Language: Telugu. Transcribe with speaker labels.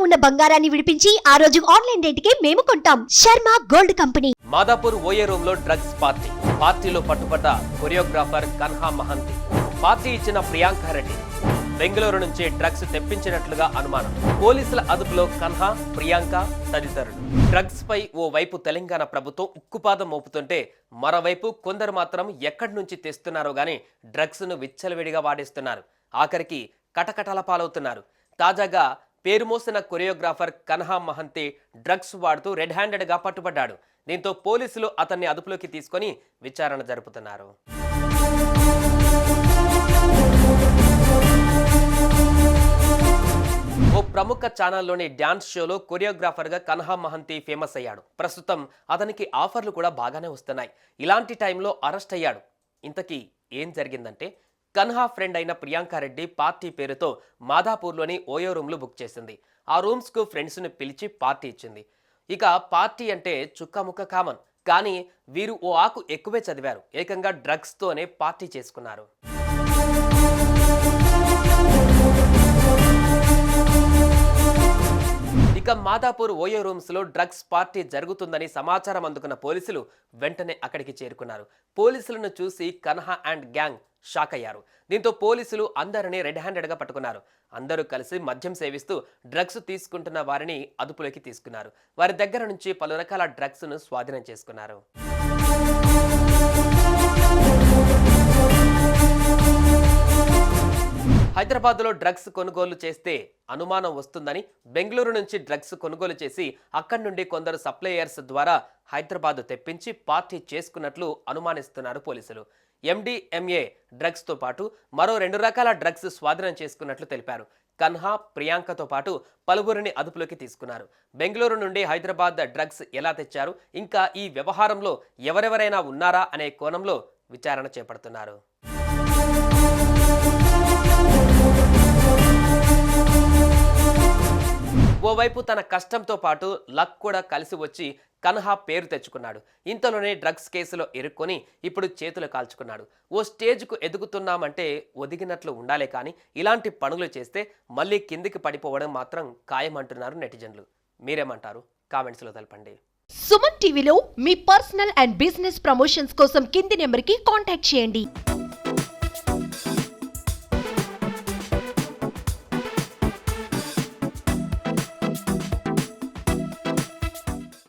Speaker 1: ఉన్న బంగారాన్ని విడిపించి ఆ రోజు ఆన్లైన్ రేటుకే మేము కొంటాం. Sharma gold company.
Speaker 2: Madhapur OYO room లో డ్రగ్స్ పార్టీలో పట్టుబడ్డ కొరియోగ్రాఫర్ కన్హా మహంతి. పార్టీ ఇచ్చిన ప్రియాంక రెడ్డి బెంగళూరు నుంచి డ్రగ్స్ తెప్పించినట్లుగా అనుమానం. పోలీసుల అదుపులో కన్హా, ప్రియాంక తదితరులు. డ్రగ్స్ పై ఓ వైపు తెలంగాణ ప్రభుత్వం ఉక్కుపాదం మోపుతుంటే మరోవైపు కొందరు మాత్రం ఎక్కడి నుంచి తెస్తున్నారో గానీ డ్రగ్స్ ను విచ్చలవిడిగా వాడేస్తున్నారు. ఆఖరికి కటకటాల పాలవుతున్నారు. తాజాగా పేరు మోసిన కొరియోగ్రాఫర్ కన్హా మహంతి డ్రగ్స్ వాడుతూ రెడ్ హ్యాండెడ్ గా పట్టుబడ్డాడు. దీంతో పోలీసులు అతన్ని అదుపులోకి తీసుకొని విచారణ జరుపుతున్నారు. ఓ ప్రముఖ ఛానల్లోని డ్యాన్స్ షోలో కొరియోగ్రాఫర్ గా కన్హా మహంతి ఫేమస్ అయ్యాడు. ప్రస్తుతం అతనికి ఆఫర్లు కూడా బాగానే వస్తున్నాయి. ఇలాంటి టైంలో అరెస్ట్ అయ్యాడు. ఇంతకీ ఏం జరిగిందంటే, కన్హా ఫ్రెండ్ అయిన ప్రియాంక రెడ్డి పార్టీ పేరుతో మాదాపూర్లోని ఓయో రూమ్లు బుక్ చేసింది. ఆ రూమ్స్ కు ఫ్రెండ్స్ ని పిలిచి పార్టీ ఇచ్చింది. ఇక పార్టీ అంటే చుక్కముక్క కామన్. కానీ వీరు ఓ ఆకు ఎక్కువే చదివారు. ఏకంగా డ్రగ్స్ తోనే పార్టీ చేసుకున్నారు. ఇక మాదాపూర్ ఓయో రూమ్స్ లో డ్రగ్స్ పార్టీ జరుగుతుందని సమాచారం అందుకున్న పోలీసులు వెంటనే అక్కడికి చేరుకున్నారు. పోలీసులను చూసి కన్హా అండ్ గ్యాంగ్ షాక్ అయ్యారు. దీంతో పోలీసులు అందరినీ రెడ్ హ్యాండెడ్ గా పట్టుకున్నారు. అందరూ కలిసి మద్యం సేవిస్తూ డ్రగ్స్ తీసుకుంటున్న వారిని అదుపులోకి తీసుకున్నారు. వారి దగ్గర నుంచి పలు రకాల డ్రగ్స్ ను స్వాధీనం చేసుకున్నారు. హైదరాబాద్లో డ్రగ్స్ కొనుగోలు చేస్తే అనుమానం వస్తుందని బెంగళూరు నుంచి డ్రగ్స్ కొనుగోలు చేసి అక్కడి నుండి కొందరు సప్లయర్స్ ద్వారా హైదరాబాద్ తెప్పించి పార్టీ చేసుకున్నట్లు అనుమానిస్తున్నారు పోలీసులు. MDMA డ్రగ్స్ తో పాటు మరో 2 రకాల డ్రగ్స్ స్వాధీనం చేసుకున్నట్లు తెలిపారు. కన్హా, ప్రియాంకతో పాటు పలువురిని అదుపులోకి తీసుకున్నారు. బెంగళూరు నుండి హైదరాబాద్ డ్రగ్స్ ఎలా తెచ్చారు, ఇంకా ఈ వ్యవహారంలో ఎవరెవరైనా ఉన్నారా అనే కోణంలో విచారణ చేపడుతున్నారు. ఓవైపు తన కష్టంతో పాటు లక్ కూడా కలిసి వచ్చి కన్హా పేరు తెచ్చుకున్నాడు. ఇంతలోనే డ్రగ్స్ కేసులో ఇరుక్కొని ఇప్పుడు చేతులు కాల్చుకున్నాడు. ఓ స్టేజ్కు ఎదుగుతున్నామంటే ఒదిగినట్లు ఉండాలే కానీ ఇలాంటి పనులు చేస్తే మళ్ళీ కిందికి పడిపోవడం మాత్రం ఖాయమంటున్నారు నెటిజన్లు. మీరేమంటారు? కామెంట్స్లో తెలపండి.
Speaker 1: సుమన్ టీవీలో మీ పర్సనల్ అండ్ బిజినెస్ ప్రమోషన్స్ కోసం కింది నెంబర్కి కాంటాక్ట్ చేయండి.